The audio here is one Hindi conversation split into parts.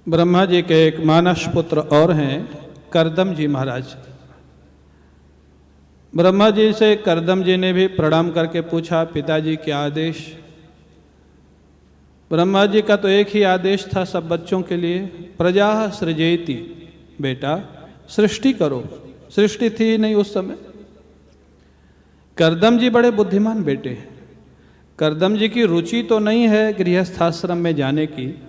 ब्रह्मा जी के एक मानस पुत्र और हैं करदम जी महाराज। ब्रह्मा जी से करदम जी ने भी प्रणाम करके पूछा, पिताजी क्या आदेश? ब्रह्मा जी का तो एक ही आदेश था सब बच्चों के लिए, प्रजा सृजेति, बेटा सृष्टि करो। सृष्टि थी ही नहीं उस समय। करदम जी बड़े बुद्धिमान बेटे हैं। करदम जी की रुचि तो नहीं है गृहस्थाश्रम में जाने की,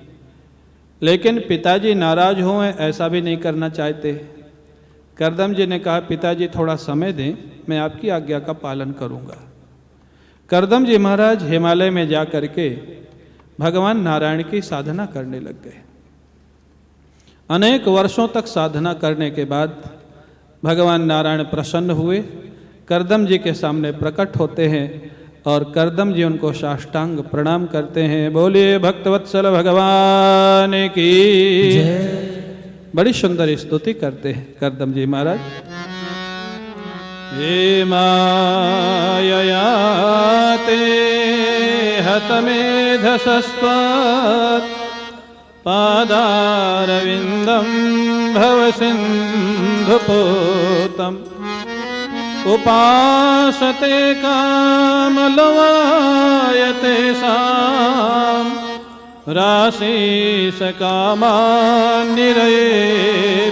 लेकिन पिताजी नाराज हों ऐसा भी नहीं करना चाहते। करदम जी ने कहा, पिताजी थोड़ा समय दें, मैं आपकी आज्ञा का पालन करूंगा। करदम जी महाराज हिमालय में जा करके भगवान नारायण की साधना करने लग गए। अनेक वर्षों तक साधना करने के बाद भगवान नारायण प्रसन्न हुए, करदम जी के सामने प्रकट होते हैं और करदम जी उनको साष्टांग प्रणाम करते हैं। बोलिए भक्तवत्सल भगवान की जय। बड़ी सुंदर स्तुति करते हैं करदम जी महाराज। हे मायया ते हतमेधसस्त्वात् पादारविन्दं भवसिन्धुपूतम् उपासते कामलवायते साम् राशीस कामान् निरयेऽप्येषुः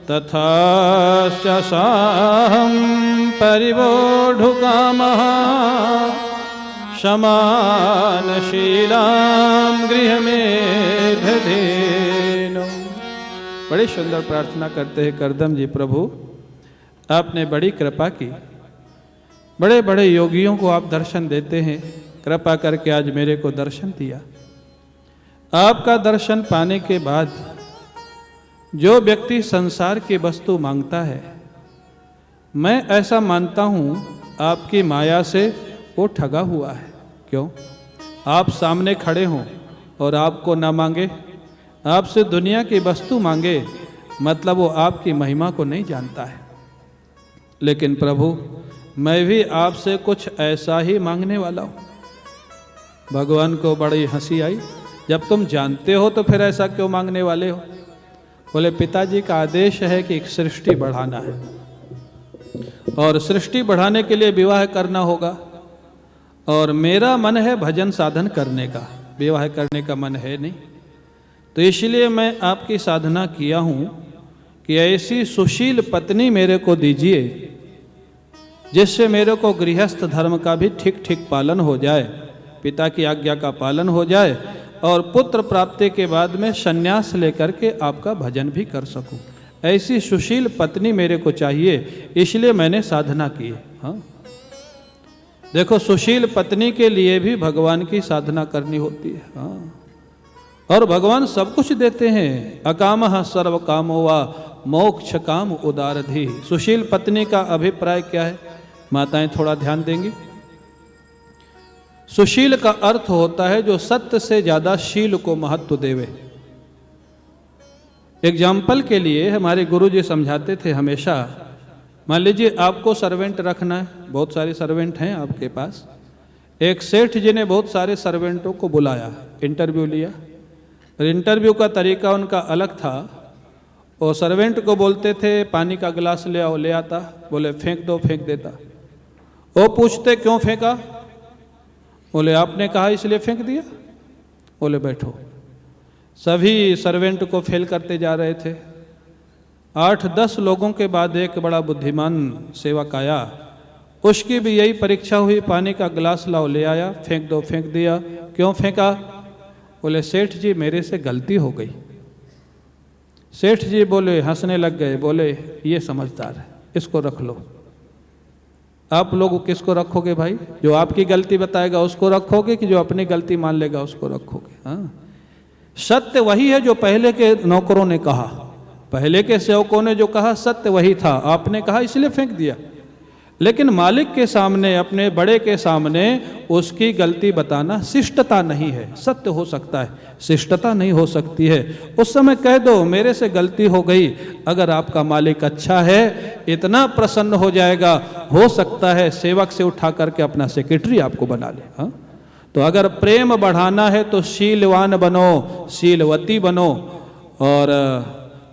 तथाश्च साहं परिवोढुकामः समानशीलां गृहमेधधेनु। बड़ी सुंदर प्रार्थना करते हैं करदम जी, प्रभु आपने बड़ी कृपा की, बड़े बड़े योगियों को आप दर्शन देते हैं, कृपा करके आज मेरे को दर्शन दिया। आपका दर्शन पाने के बाद जो व्यक्ति संसार की वस्तु मांगता है, मैं ऐसा मानता हूं आपकी माया से वो ठगा हुआ है। क्यों? आप सामने खड़े हों और आपको ना मांगे, आपसे दुनिया की वस्तु मांगे, मतलब वो आपकी महिमा को नहीं जानता है। लेकिन प्रभु मैं भी आपसे कुछ ऐसा ही मांगने वाला हूँ। भगवान को बड़ी हंसी आई, जब तुम जानते हो तो फिर ऐसा क्यों मांगने वाले हो? बोले पिताजी का आदेश है कि एक सृष्टि बढ़ाना है और सृष्टि बढ़ाने के लिए विवाह करना होगा, और मेरा मन है भजन साधन करने का, विवाह करने का मन है नहीं। तो इसलिए मैं आपकी साधना किया हूँ कि ऐसी सुशील पत्नी मेरे को दीजिए जिससे मेरे को गृहस्थ धर्म का भी ठीक ठीक पालन हो जाए, पिता की आज्ञा का पालन हो जाए, और पुत्र प्राप्ति के बाद में संन्यास लेकर के आपका भजन भी कर सकूं। ऐसी सुशील पत्नी मेरे को चाहिए, इसलिए मैंने साधना की। हाँ, देखो सुशील पत्नी के लिए भी भगवान की साधना करनी होती है। हाँ, और भगवान सब कुछ देते हैं। अकामः सर्व कामो वा मोक्ष काम उदारधि। सुशील पत्नी का अभिप्राय क्या है? माताएं थोड़ा ध्यान देंगी। सुशील का अर्थ होता है जो सत्य से ज्यादा शील को महत्व देवे। एग्जाम्पल के लिए हमारे गुरुजी समझाते थे हमेशा, मान लीजिए आपको सर्वेंट रखना है, बहुत सारे सर्वेंट हैं आपके पास। एक सेठ जी ने बहुत सारे सर्वेंटों को बुलाया, इंटरव्यू लिया, और इंटरव्यू का तरीका उनका अलग था। वो सर्वेंट को बोलते थे पानी का गिलास ले आओ, ले आता, बोले फेंक दो, फेंक देता। वो पूछते क्यों फेंका? बोले आपने कहा इसलिए फेंक दिया। बोले बैठो। सभी सर्वेंट को फेल करते जा रहे थे। 8-10 लोगों के बाद एक बड़ा बुद्धिमान सेवक आया, उसकी भी यही परीक्षा हुई, पानी का गिलास लाओ, ले आया, फेंक दो, फेंक दिया। क्यों फेंका? बोले सेठ जी मेरे से गलती हो गई। सेठ जी बोले, हंसने लग गए, बोले ये समझदार है, इसको रख लो। आप लोग किसको रखोगे भाई? जो आपकी गलती बताएगा उसको रखोगे कि जो अपनी गलती मान लेगा उसको रखोगे? हाँ, सत्य वही है जो पहले के नौकरों ने कहा, पहले के सेवकों ने जो कहा सत्य वही था, आपने कहा इसलिए फेंक दिया। लेकिन मालिक के सामने, अपने बड़े के सामने उसकी गलती बताना शिष्टता नहीं है। सत्य हो सकता है, शिष्टता नहीं हो सकती है। उस समय कह दो मेरे से गलती हो गई। अगर आपका मालिक अच्छा है, इतना प्रसन्न हो जाएगा, हो सकता है सेवक से उठा करके अपना सेक्रेटरी आपको बना ले। हाँ? तो अगर प्रेम बढ़ाना है तो शीलवान बनो, शीलवती बनो, और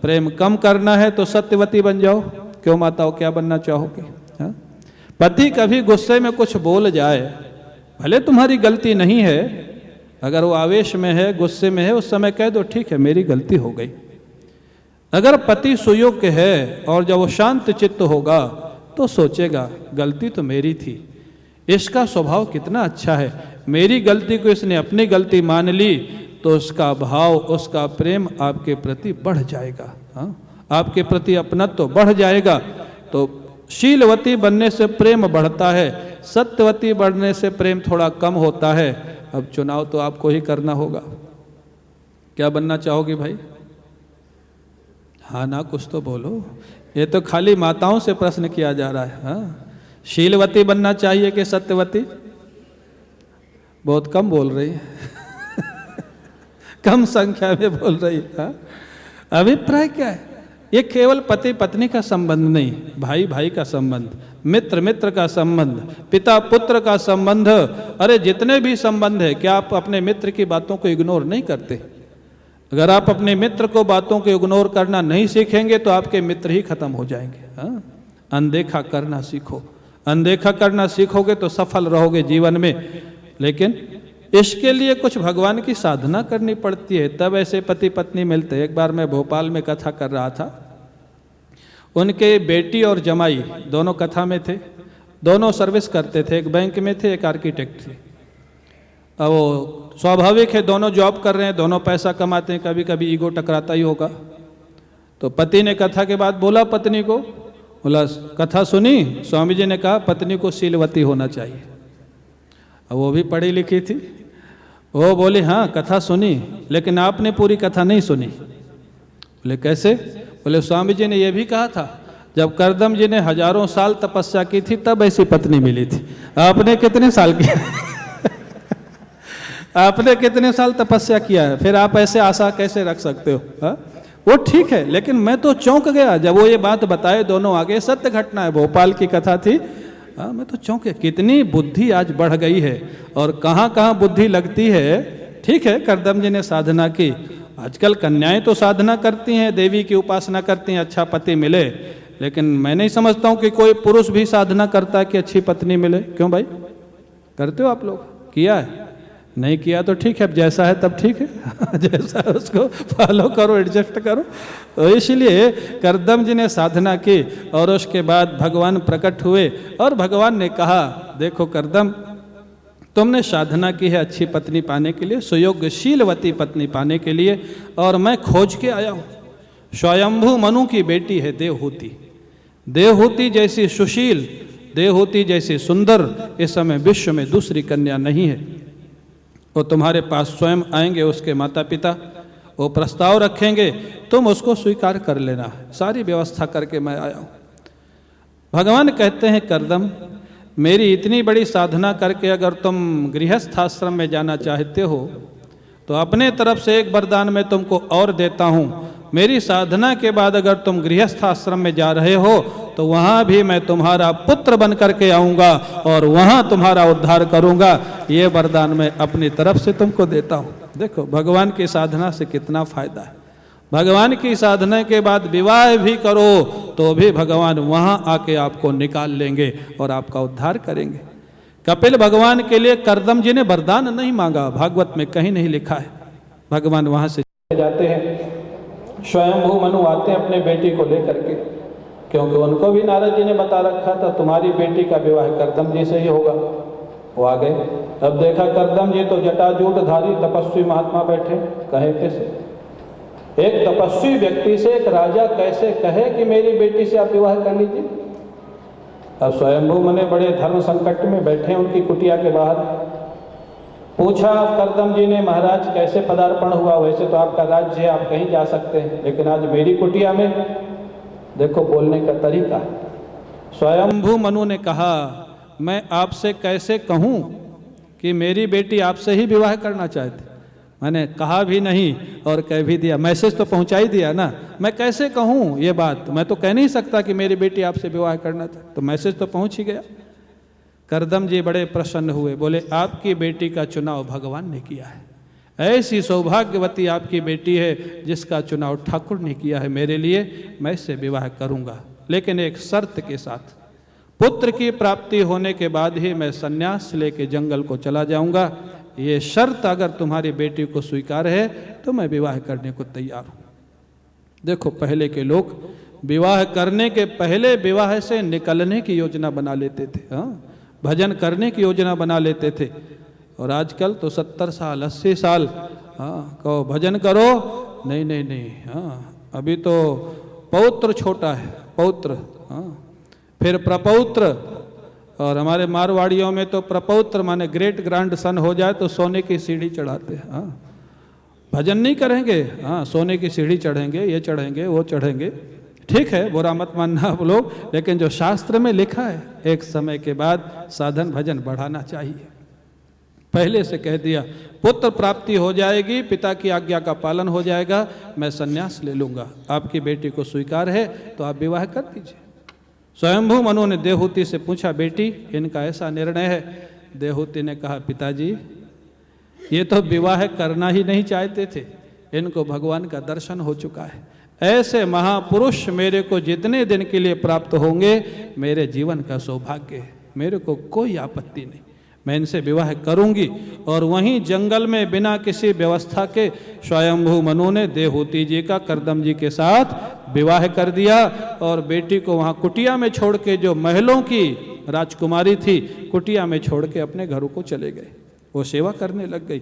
प्रेम कम करना है तो सत्यवती बन जाओ। क्यों माताओं, क्या बनना चाहोगे? हाँ? पति कभी गुस्से में कुछ बोल जाए, भले तुम्हारी गलती नहीं है, अगर वो आवेश में है, गुस्से में है, उस समय कह दो ठीक है मेरी गलती हो गई। अगर पति सुयोग्य है और जब वो शांत चित्त होगा तो सोचेगा गलती तो मेरी थी, इसका स्वभाव कितना अच्छा है, मेरी गलती को इसने अपनी गलती मान ली, तो उसका भाव, उसका प्रेम आपके प्रति बढ़ जाएगा। हाँ? आपके प्रति अपनत्व तो बढ़ जाएगा। तो शीलवती बनने से प्रेम बढ़ता है, सत्यवती बढ़ने से प्रेम थोड़ा कम होता है। अब चुनाव तो आपको ही करना होगा। क्या बनना चाहोगे भाई? हाँ ना, कुछ तो बोलो। ये तो खाली माताओं से प्रश्न किया जा रहा है। हाँ? शीलवती बनना चाहिए कि सत्यवती? बहुत कम बोल रही है कम संख्या में बोल रही है। अभिप्राय क्या है? ये केवल पति पत्नी का संबंध नहीं, भाई भाई का संबंध, मित्र मित्र का संबंध, पिता पुत्र का संबंध, अरे जितने भी संबंध है, क्या आप अपने मित्र की बातों को इग्नोर नहीं करते? अगर आप अपने मित्र को बातों को इग्नोर करना नहीं सीखेंगे तो आपके मित्र ही खत्म हो जाएंगे। हाँ? अनदेखा करना सीखो, अनदेखा करना सीखोगे तो सफल रहोगे जीवन में। लेकिन इसके लिए कुछ भगवान की साधना करनी पड़ती है, तब ऐसे पति पत्नी मिलते। एक बार मैं भोपाल में कथा कर रहा था, उनके बेटी और जमाई दोनों कथा में थे, दोनों सर्विस करते थे, एक बैंक में थे, एक आर्किटेक्ट थे। अब वो स्वाभाविक है, दोनों जॉब कर रहे हैं, दोनों पैसा कमाते हैं, कभी कभी ईगो टकराता ही होगा। तो पति ने कथा के बाद बोला पत्नी को, बोला कथा सुनी, स्वामी जी ने कहा पत्नी को शीलवती होना चाहिए। अब वो भी पढ़ी लिखी थी, वो बोली हाँ कथा सुनी, लेकिन आपने पूरी कथा नहीं सुनी। बोले कैसे? बोले स्वामी जी ने यह भी कहा था जब करदम जी ने हजारों साल तपस्या की थी तब ऐसी पत्नी मिली थी। आपने कितने साल किया आपने कितने साल तपस्या किया है, फिर आप ऐसे आशा कैसे रख सकते हो? हा? वो ठीक है, लेकिन मैं तो चौंक गया जब वो ये बात बताए, दोनों आगे, सत्य घटना है, भोपाल की कथा थी। हाँ, मैं तो चौंक गया, कितनी बुद्धि आज बढ़ गई है और कहाँ कहाँ बुद्धि लगती है। ठीक है, करदम जी ने साधना की, आजकल कन्याएं तो साधना करती हैं, देवी की उपासना करती हैं, अच्छा पति मिले, लेकिन मैं नहीं समझता हूँ कि कोई पुरुष भी साधना करता है कि अच्छी पत्नी मिले। क्यों भाई, करते हो आप लोग? किया है? नहीं किया तो ठीक है, जैसा है तब ठीक है जैसा है उसको फॉलो करो, एडजस्ट करो। तो इसलिए करदम जी ने साधना की और उसके बाद भगवान प्रकट हुए और भगवान ने कहा देखो करदम, तुमने साधना की है अच्छी पत्नी पाने के लिए, सुयोग्यशीलवती पत्नी पाने के लिए, और मैं खोज के आया हूँ। स्वयंभू मनु की बेटी है देवहूति, देवहूति जैसी सुशील, देवहूति जैसी सुंदर इस समय विश्व में दूसरी कन्या नहीं है। वो तुम्हारे पास स्वयं आएंगे, उसके माता पिता, वो प्रस्ताव रखेंगे, तुम उसको स्वीकार कर लेना। सारी व्यवस्था करके मैं आया हूँ। भगवान कहते हैं करदम, मेरी इतनी बड़ी साधना करके अगर तुम गृहस्थ आश्रम में जाना चाहते हो तो अपने तरफ से एक वरदान मैं तुमको और देता हूँ। मेरी साधना के बाद अगर तुम गृहस्थ आश्रम में जा रहे हो तो वहाँ भी मैं तुम्हारा पुत्र बन करके आऊँगा और वहाँ तुम्हारा उद्धार करूँगा। ये वरदान मैं अपनी तरफ से तुमको देता हूँ। देखो भगवान की साधना से कितना फायदा है। भगवान की साधना के बाद विवाह भी करो तो भी भगवान वहाँ आके आपको निकाल लेंगे और आपका उद्धार करेंगे। कपिल भगवान के लिए करदम जी ने वरदान नहीं मांगा, भागवत में कहीं नहीं लिखा है। भगवान वहाँ से जाते हैं, स्वयंभू मनु आते हैं अपने बेटी को लेकर के, क्योंकि उनको भी नारद जी ने बता रखा था तुम्हारी बेटी का विवाह करदम जी से ही होगा। वो आ गए, अब देखा करदम जी तो जटाजूटधारी तपस्वी महात्मा बैठे, कहे कैसे? एक तपस्वी व्यक्ति से एक राजा कैसे कहे कि मेरी बेटी से आप विवाह कर लीजिए? अब स्वयंभू मने बड़े धर्म संकट में बैठे उनकी कुटिया के बाहर। पूछा करदम जी ने, महाराज कैसे पदार्पण हुआ? वैसे तो आपका राज्य है, आप कहीं जा सकते हैं, लेकिन आज मेरी कुटिया में। देखो बोलने का तरीका, स्वयंभू मनु ने कहा, मैं आपसे कैसे कहूँ कि मेरी बेटी आपसे ही विवाह करना चाहती। मैंने कहा भी नहीं और कह भी दिया, मैसेज तो पहुंचा ही दिया ना। मैं कैसे कहूँ ये बात, मैं तो कह नहीं सकता कि मेरी बेटी आपसे विवाह करना चाहती, तो मैसेज तो पहुंच ही गया। करदम जी बड़े प्रसन्न हुए, बोले आपकी बेटी का चुनाव भगवान ने किया है। ऐसी सौभाग्यवती आपकी बेटी है जिसका चुनाव ठाकुर ने किया है मेरे लिए, मैं इससे विवाह करूंगा, लेकिन एक शर्त के साथ। पुत्र की प्राप्ति होने के बाद ही मैं संन्यास लेके जंगल को चला जाऊंगा। ये शर्त अगर तुम्हारी बेटी को स्वीकार है तो मैं विवाह करने को तैयार हूं। देखो, पहले के लोग विवाह करने के पहले विवाह से निकलने की योजना बना लेते थे, हाँ, भजन करने की योजना बना लेते थे। और आजकल तो 70 साल 80 साल, हाँ, कहो भजन करो, नहीं नहीं नहीं, हाँ, अभी तो पौत्र छोटा है, पौत्र, हाँ, फिर प्रपौत्र, और हमारे मारवाड़ियों में तो प्रपौत्र माने ग्रेट ग्रैंड सन हो जाए तो सोने की सीढ़ी चढ़ाते हैं। हाँ, भजन नहीं करेंगे, हाँ, सोने की सीढ़ी चढ़ेंगे, ये चढ़ेंगे, वो चढ़ेंगे। ठीक है, बुरा मत मानना आप लोग, लेकिन जो शास्त्र में लिखा है, एक समय के बाद साधन भजन बढ़ाना चाहिए। पहले से कह दिया, पुत्र प्राप्ति हो जाएगी, पिता की आज्ञा का पालन हो जाएगा, मैं संन्यास ले लूंगा। आपकी बेटी को स्वीकार है तो आप विवाह कर दीजिए। स्वयंभू मनु ने देवहूति से पूछा, बेटी इनका ऐसा निर्णय है। देवहूति ने कहा, पिताजी ये तो विवाह करना ही नहीं चाहते थे, इनको भगवान का दर्शन हो चुका है। ऐसे महापुरुष मेरे को जितने दिन के लिए प्राप्त होंगे मेरे जीवन का सौभाग्य है, मेरे को कोई आपत्ति नहीं, मैं इनसे विवाह करूंगी। और वहीं जंगल में बिना किसी व्यवस्था के स्वयंभू मनु ने देवहूति जी का करदम जी के साथ विवाह कर दिया। और बेटी को वहां कुटिया में छोड़ के, जो महलों की राजकुमारी थी, कुटिया में छोड़ के अपने घरों को चले गए, वो सेवा करने लग गई।